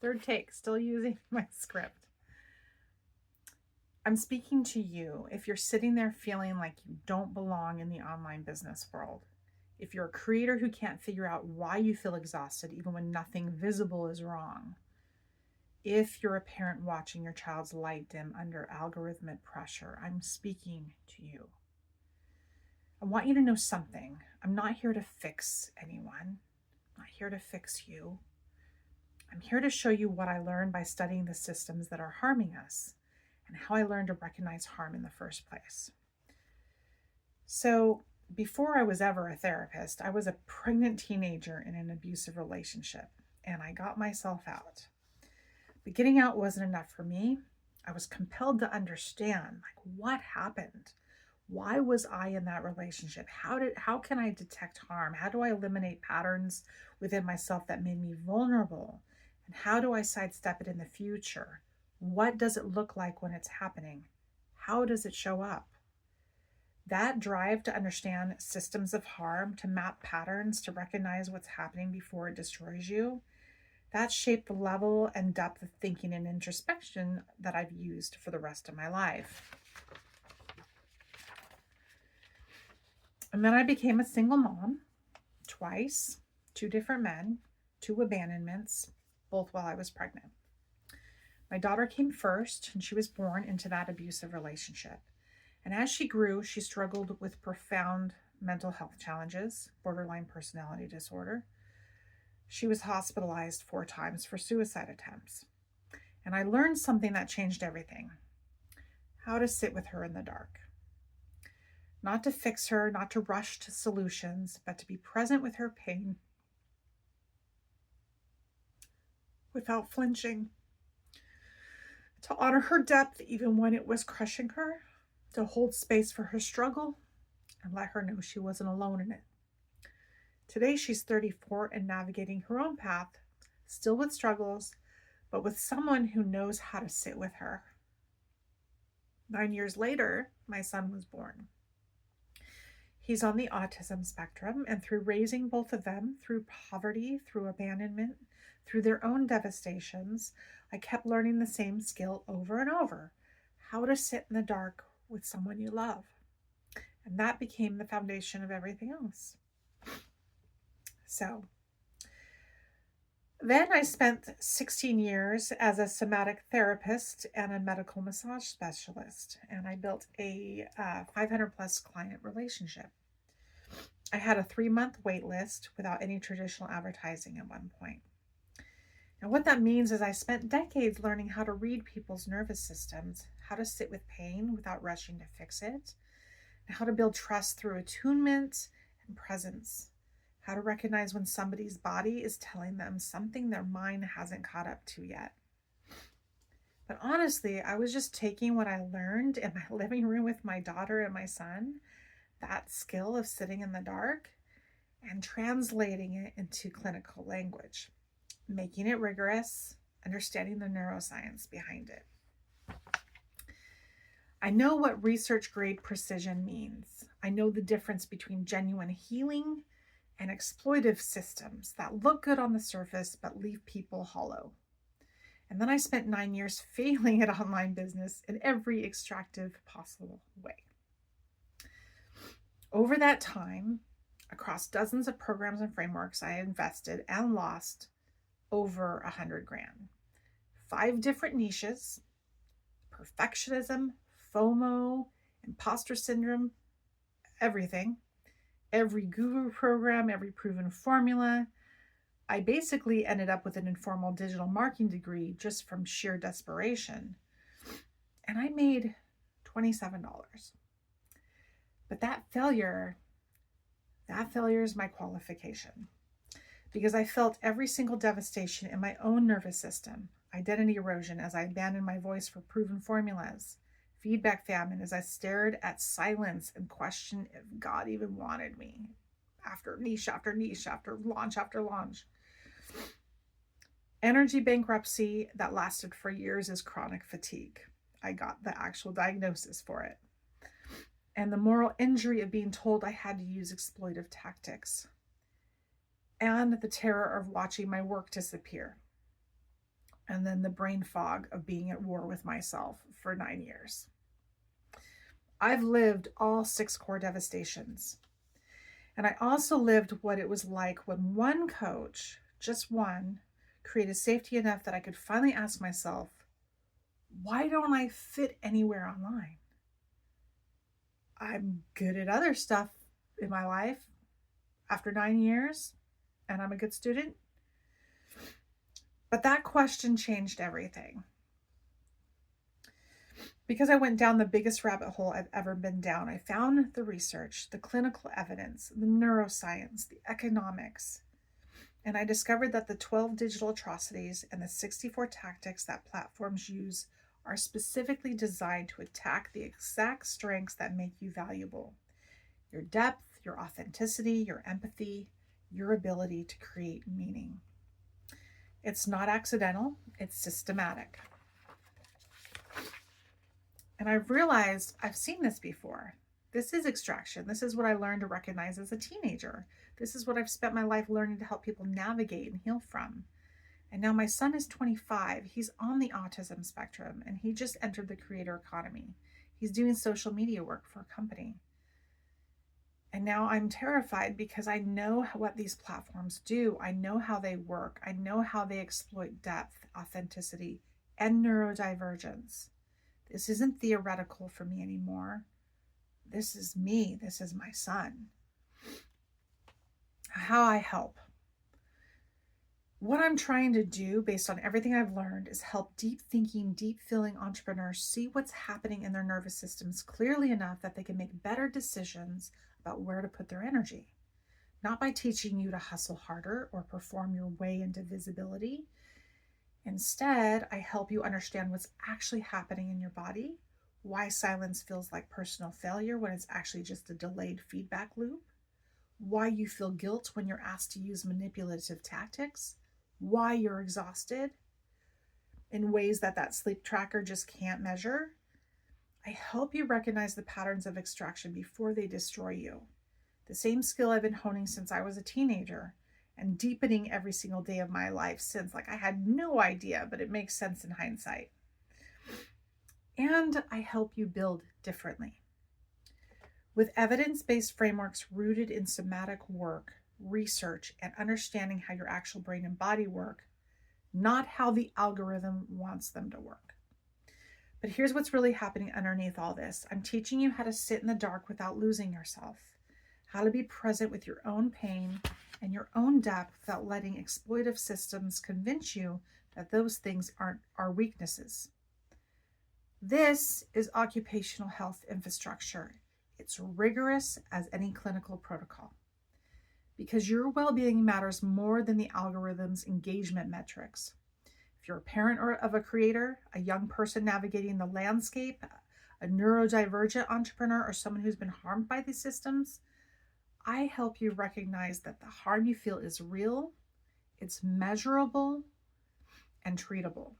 Third take, still using my script. I'm speaking to you if you're sitting there feeling like you don't belong in the online business world. If you're a creator who can't figure out why you feel exhausted even when nothing visible is wrong. If you're a parent watching your child's light dim under algorithmic pressure, I'm speaking to you. I want you to know something. I'm not here to fix anyone. I'm not here to fix you. I'm here to show you what I learned by studying the systems that are harming us and how I learned to recognize harm in the first place. So, before I was ever a therapist, I was a pregnant teenager in an abusive relationship, and I got myself out. But getting out wasn't enough for me. I was compelled to understand, like, what happened? Why was I in that relationship? How can I detect harm? How do I eliminate patterns within myself that made me vulnerable? And how do I sidestep it in the future? What does it look like when it's happening? How does it show up? That drive to understand systems of harm, to map patterns, to recognize what's happening before it destroys you, that shaped the level and depth of thinking and introspection that I've used for the rest of my life. And then I became a single mom twice, 2 different men, 2 abandonments, both while I was pregnant. My daughter came first, and she was born into that abusive relationship. And as she grew, she struggled with profound mental health challenges, borderline personality disorder. She was hospitalized 4 times for suicide attempts. And I learned something that changed everything: how to sit with her in the dark. Not to fix her, not to rush to solutions, but to be present with her pain without flinching. To honor her depth even when it was crushing her. To hold space for her struggle and let her know she wasn't alone in it. Today she's 34 and navigating her own path, still with struggles, but with someone who knows how to sit with her. 9 years later, my son was born. He's on the autism spectrum, and through raising both of them, through poverty, through abandonment, through their own devastations, I kept learning the same skill over and over: how to sit in the dark with someone you love. And that became the foundation of everything else. So then I spent 16 years as a somatic therapist and a medical massage specialist, and I built a 500 plus client relationship. I had a 3-month wait list without any traditional advertising at one point. And what that means is I spent decades learning how to read people's nervous systems, how to sit with pain without rushing to fix it, and how to build trust through attunement and presence, how to recognize when somebody's body is telling them something their mind hasn't caught up to yet. But honestly, I was just taking what I learned in my living room with my daughter and my son, that skill of sitting in the dark, and translating it into clinical language, making it rigorous, understanding the neuroscience behind it. I know what research grade precision means. I know the difference between genuine healing and exploitive systems that look good on the surface but leave people hollow. And then I spent 9 years failing at online business in every extractive possible way. Over that time, across dozens of programs and frameworks, I invested and lost over $100,000. 5 different niches: perfectionism, FOMO, imposter syndrome, everything. Every guru program, every proven formula. I basically ended up with an informal digital marketing degree just from sheer desperation. And I made $27. But that failure is my qualification, because I felt every single devastation in my own nervous system: identity erosion as I abandoned my voice for proven formulas, feedback famine as I stared at silence and questioned if God even wanted me, after niche after niche, after launch, energy bankruptcy that lasted for years is chronic fatigue. I got the actual diagnosis for it. And the moral injury of being told I had to use exploitive tactics, and the terror of watching my work disappear. and then the brain fog of being at war with myself for 9 years. I've lived all 6 core devastations. And I also lived what it was like when one coach, just one, created safety enough that I could finally ask myself, why don't I fit anywhere online? I'm good at other stuff in my life after 9 years, and I'm a good student. But that question changed everything. Because I went down the biggest rabbit hole I've ever been down, I found the research, the clinical evidence, the neuroscience, the economics, and I discovered that the 12 digital atrocities and the 64 tactics that platforms use are specifically designed to attack the exact strengths that make you valuable: your depth, your authenticity, your empathy, your ability to create meaning. It's not accidental, it's systematic. And I've realized I've seen this before. This is extraction. This is what I learned to recognize as a teenager. This is what I've spent my life learning to help people navigate and heal from. And now my son is 25. He's on the autism spectrum, and he just entered the creator economy. He's doing social media work for a company. And now I'm terrified because I know what these platforms do. I know how they work. I know how they exploit depth, authenticity, and neurodivergence. This isn't theoretical for me anymore. This is me. This is my son. How I help. What I'm trying to do, based on everything I've learned, is help deep thinking, deep feeling entrepreneurs see what's happening in their nervous systems clearly enough that they can make better decisions about where to put their energy. Not by teaching you to hustle harder or perform your way into visibility. Instead, I help you understand what's actually happening in your body, why silence feels like personal failure when it's actually just a delayed feedback loop, why you feel guilt when you're asked to use manipulative tactics, why you're exhausted in ways that sleep tracker just can't measure. I help you recognize the patterns of extraction before they destroy you. The same skill I've been honing since I was a teenager, and deepening every single day of my life since. Like, I had no idea, but it makes sense in hindsight. And I help you build differently. With evidence-based frameworks rooted in somatic work, research, and understanding how your actual brain and body work, not how the algorithm wants them to work. But here's what's really happening underneath all this. I'm teaching you how to sit in the dark without losing yourself, how to be present with your own pain and your own depth without letting exploitive systems convince you that those things are weaknesses. This is occupational health infrastructure. It's rigorous as any clinical protocol. Because your well-being matters more than the algorithm's engagement metrics. If you're a parent or of a creator, a young person navigating the landscape, a neurodivergent entrepreneur, or someone who's been harmed by these systems, I help you recognize that the harm you feel is real, it's measurable, and treatable.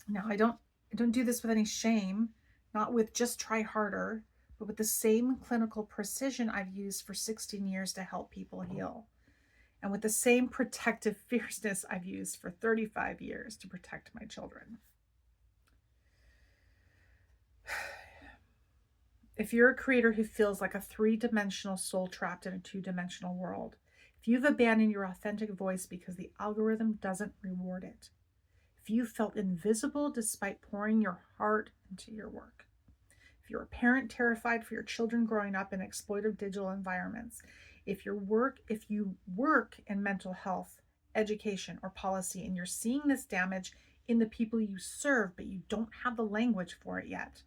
Now, I don't do this with any shame, not with just try harder, but with the same clinical precision I've used for 16 years to help people heal, and with the same protective fierceness I've used for 35 years to protect my children. If you're a creator who feels like a 3-dimensional soul trapped in a 2-dimensional world, if you've abandoned your authentic voice because the algorithm doesn't reward it, if you felt invisible despite pouring your heart into your work, if you're a parent terrified for your children growing up in exploitive digital environments, if you work in mental health, education, or policy, and you're seeing this damage in the people you serve, but you don't have the language for it yet,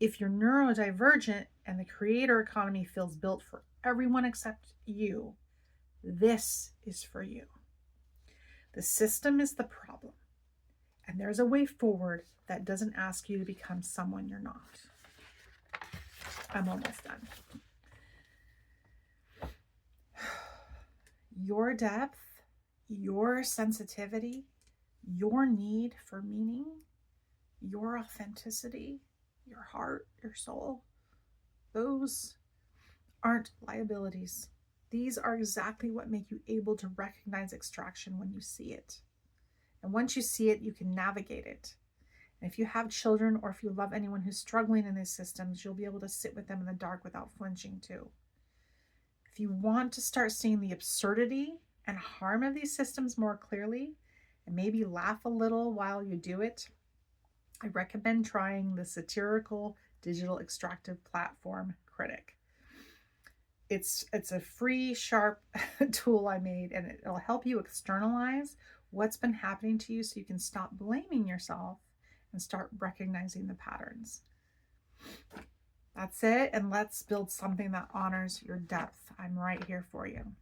if you're neurodivergent and the creator economy feels built for everyone except you, this is for you. The system is the problem, and there's a way forward that doesn't ask you to become someone you're not. I'm almost done. Your depth, your sensitivity, your need for meaning, your authenticity, your heart, your soul, those aren't liabilities. These are exactly what make you able to recognize extraction when you see it. And once you see it, you can navigate it. And if you have children or if you love anyone who's struggling in these systems, you'll be able to sit with them in the dark without flinching too. If you want to start seeing the absurdity and harm of these systems more clearly and maybe laugh a little while you do it, I recommend trying the satirical digital extractive platform Critic. It's a free, sharp tool I made, and it'll help you externalize what's been happening to you so you can stop blaming yourself and start recognizing the patterns. That's it, and let's build something that honors your depth. I'm right here for you.